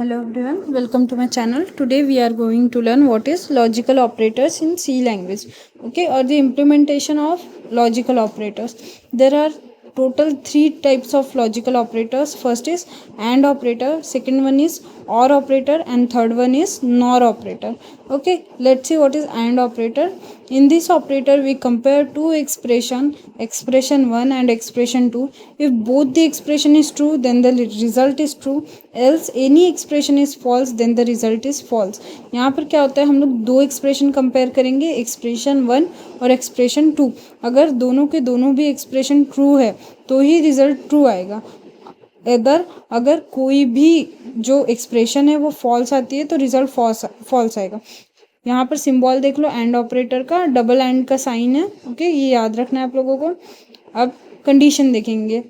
Hello everyone, welcome to my channel. Today we are going to learn what is logical operators in C language, okay, or the implementation of logical operators. There are total 3 types of logical operators. First is AND operator, second one is OR operator, and third one is NOR operator. Okay, let's see what is AND operator. In this operator we compare two expression 1 and expression 2. If both the expression is true, then the result is true, else any expression is false, then the result is false. यहाँ पर क्या होता है, हम लोग दो expression compare करेंगे, expression 1 और एक्सप्रेशन 2. अगर दोनों के दोनों भी एक्सप्रेशन ट्रू है तो ही रिजल्ट ट्रू आएगा. अगर कोई भी जो एक्सप्रेशन है वो फॉल्स आती है तो रिजल्ट फॉल्स आएगा. यहाँ पर सिंबल देख लो एंड ऑपरेटर का, डबल एंड का साइन है. ओके, ये याद रखना है आप लोगों को. अब कंडीशन देखेंगे.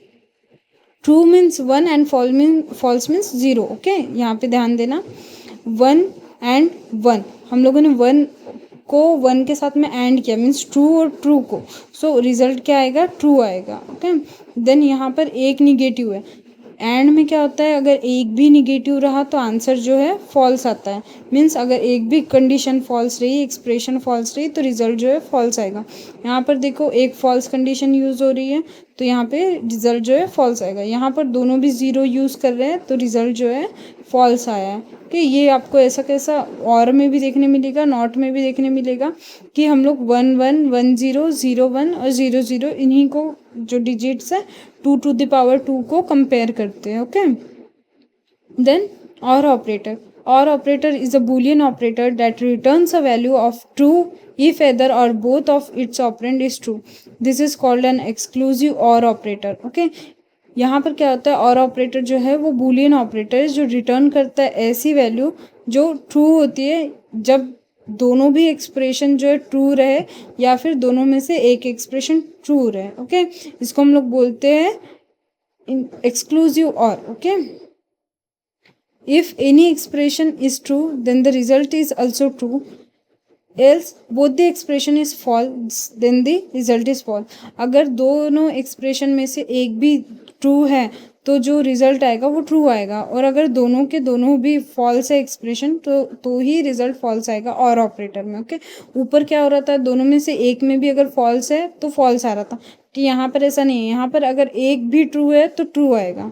True means 1 and false means 0. Okay, यहाँ पे ध्यान देना. 1 एंड 1, हम लोगों ने 1 को 1 के साथ में एंड किया, मीन्स ट्रू और ट्रू को. सो रिजल्ट क्या आएगा? ट्रू आएगा. ओके, देन यहाँ पर एक निगेटिव है. एंड में क्या होता है, अगर एक भी निगेटिव रहा तो आंसर जो है फॉल्स आता है. मीन्स अगर एक भी कंडीशन फॉल्स रही, एक्सप्रेशन फॉल्स रही, तो रिजल्ट जो है फॉल्स आएगा. यहाँ पर देखो एक फॉल्स कंडीशन यूज़ हो रही है तो यहाँ पे रिजल्ट जो है फॉल्स आएगा. यहाँ पर दोनों भी 0 यूज़ कर रहे हैं तो रिजल्ट जो है फॉल्स आया है. कि ये आपको ऐसा कैसा और में भी देखने मिलेगा, नॉट में भी देखने मिलेगा कि हम लोग 1 1 1 0 0 1 और 0 0 इन्हीं को जो डिजिट्स है 2 to the power 2 को कंपेयर करते हैं. Okay, then OR operator. OR operator is a Boolean operator that returns a value of true if either or both of its operand is true. This is called an exclusive OR operator. Okay, यहाँ पर क्या होता है, OR operator जो है वो Boolean operator है जो रिटर्न करता है ऐसी वैल्यू जो ट्रू होती है जब दोनों भी एक्सप्रेशन जो है ट्रू रहे या फिर दोनों में से एक एक्सप्रेशन ट्रू रहे. ओके, इसको हम लोग बोलते हैं exclusive OR. Okay, if any expression is true then the result is also true, else both the expression is false then the result is false. अगर दोनों एक्सप्रेशन में से एक भी ट्रू है तो जो रिजल्ट आएगा वो ट्रू आएगा, और अगर दोनों के दोनों भी फॉल्स है एक्सप्रेशन तो ही रिजल्ट फॉल्स आएगा और ऑपरेटर में. ओके, ऊपर क्या हो रहा था, दोनों में से एक में भी अगर फॉल्स है तो फॉल्स आ रहा था, कि यहाँ पर ऐसा नहीं है. यहाँ पर अगर एक भी ट्रू है तो ट्रू आएगा.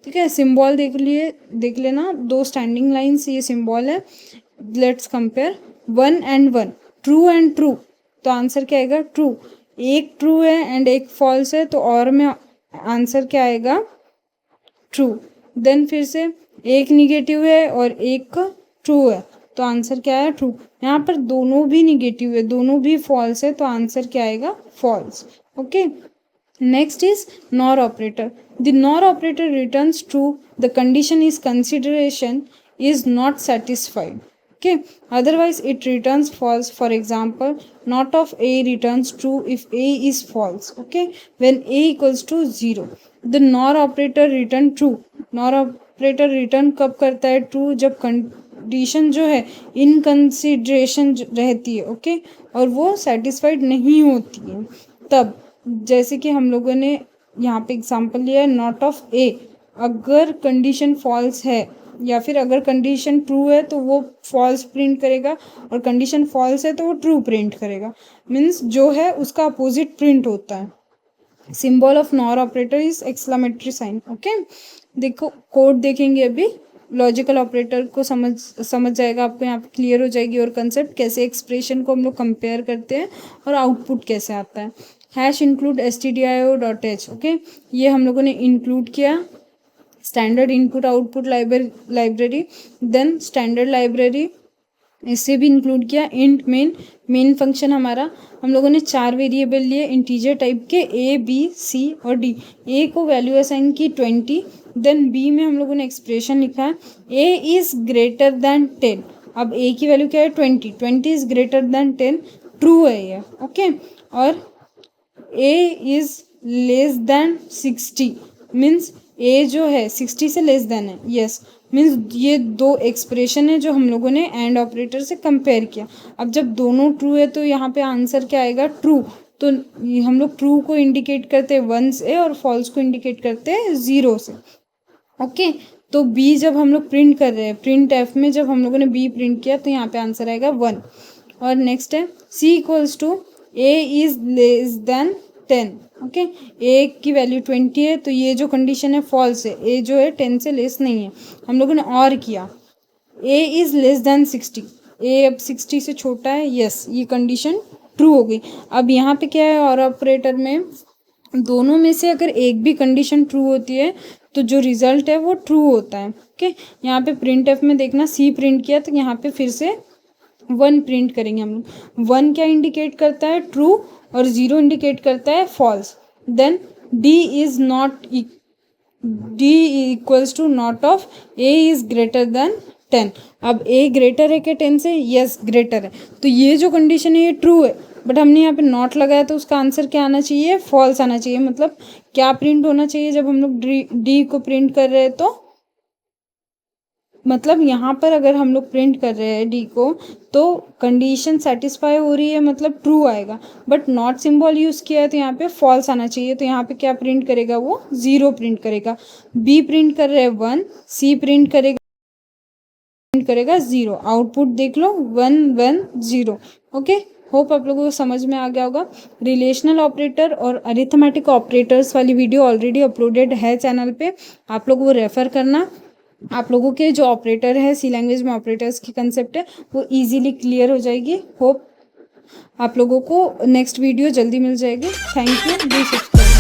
ठीक है, सिंबल देख लेना, 2 स्टैंडिंग लाइंस ये सिंबल है. Let's compare 1 and 1, true and true, तो आंसर क्या आएगा? ट्रू. एक ट्रू है एंड एक फॉल्स है तो और में आंसर क्या आएगा? ट्रू. देन फिर से एक निगेटिव है और एक ट्रू है तो आंसर क्या है? ट्रू. यहाँ पर दोनों भी निगेटिव है, दोनों भी फॉल्स है तो आंसर क्या आएगा? False. Okay, next is NOR operator. The NOR operator returns true the condition is consideration is not satisfied. Okay, otherwise it returns false. For example, not of A returns true if A is false. Okay, when A equals to 0, the NOR operator return true. NOR operator return कब करता है? True, जब condition जो है in consideration रहती है. Okay, और वो सेटिस्फाइड नहीं होती है तब. जैसे कि हम लोगों ने यहाँ पे एग्जांपल लिया है नॉट ऑफ ए. अगर कंडीशन फॉल्स है या फिर अगर कंडीशन ट्रू है तो वो फॉल्स प्रिंट करेगा, और कंडीशन फॉल्स है तो वो ट्रू प्रिंट करेगा. मीन्स जो है उसका अपोजिट प्रिंट होता है. Symbol of NOR operator is exclamatory sign. Okay, देखो कोड देखेंगे अभी. लॉजिकल ऑपरेटर को समझ जाएगा आपको, यहाँ पे क्लियर हो जाएगी और कंसेप्ट कैसे एक्सप्रेशन को हम लोग कंपेयर करते हैं और आउटपुट कैसे आता है. Hash include stdio.h. ओके, ये हम लोगों ने इंक्लूड किया standard input output library. Then standard library इससे भी इंक्लूड किया. इंट मेन फंक्शन हमारा, हम लोगों ने 4 वेरिएबल लिए इंटीजर टाइप के A B C और D. A को वैल्यू असाइन की 20. देन B में हम लोगों ने एक्सप्रेशन लिखा है A इज़ ग्रेटर दैन 10. अब A की वैल्यू क्या है? 20 इज़ ग्रेटर दैन 10, ट्रू है ये. ओके, और A is less than 60, means A जो है 60 से लेस देन है. यस, मीन्स ये 2 एक्सप्रेशन है जो हम लोगों ने एंड ऑपरेटर से कंपेयर किया. अब जब दोनों ट्रू है तो यहाँ पे आंसर क्या आएगा? ट्रू. तो हम लोग ट्रू को इंडिकेट करते हैं 1 से और फॉल्स को इंडिकेट करते हैं 0 से. ओके, तो बी जब हम लोग प्रिंट कर रहे हैं, प्रिंट एफ में जब हम लोगों ने बी प्रिंट किया तो यहाँ पे आंसर आएगा 1। और नेक्स्ट है C equals to A is less than 10। Okay, A की वैल्यू 20 है तो ये जो कंडीशन है फॉल्स है, ए जो है 10 से लेस नहीं है। हम लोगों ने और किया ए इज लेस देन 60, ए अब 60 से छोटा है, यस ये कंडीशन ट्रू हो गई। अब यहाँ पे क्या है, और ऑपरेटर में दोनों में से अगर एक भी कंडीशन ट्रू होती है तो जो रिजल्ट है वो ट्रू होता है। ओके, यहाँ पे प्रिंट एफ में देखना सी प्रिंट किया तो यहाँ पे फिर से 1 प्रिंट करेंगे हम लोग। 1 क्या इंडिकेट करता है, ट्रू, और 0 इंडिकेट करता है false. Then D is not, D equals to not of A is greater than 10। अब ए ग्रेटर है क्या 10 से, यस ग्रेटर है, तो ये जो कंडीशन है ये ट्रू है। बट हमने यहाँ पे नॉट लगाया तो उसका आंसर क्या आना चाहिए, फॉल्स आना चाहिए। मतलब क्या प्रिंट होना चाहिए जब हम लोग डी को प्रिंट कर रहे हैं, तो मतलब यहाँ पर अगर हम लोग प्रिंट कर रहे हैं डी को तो कंडीशन सेटिस्फाई हो रही है, मतलब ट्रू आएगा। बट नॉट सिंबल यूज़ किया है तो यहाँ पे फॉल्स आना चाहिए। तो यहाँ पे क्या प्रिंट करेगा, वो 0 प्रिंट करेगा। बी प्रिंट कर रहे हैं 1, सी प्रिंट करेगा 0। आउटपुट देख लो 1 1 0। ओके, होप आप लोगों को समझ में आ गया होगा। रिलेशनल ऑपरेटर और अरिथमेटिक ऑपरेटर्स वाली वीडियो ऑलरेडी अपलोडेड है चैनल पे, आप लोग वो रेफ़र करना। आप लोगों के जो ऑपरेटर है सी लैंग्वेज में ऑपरेटर्स की कंसेप्ट है वो इजीली क्लियर हो जाएगी। होप आप लोगों को नेक्स्ट वीडियो जल्दी मिल जाएगी। Thank you, do subscribe.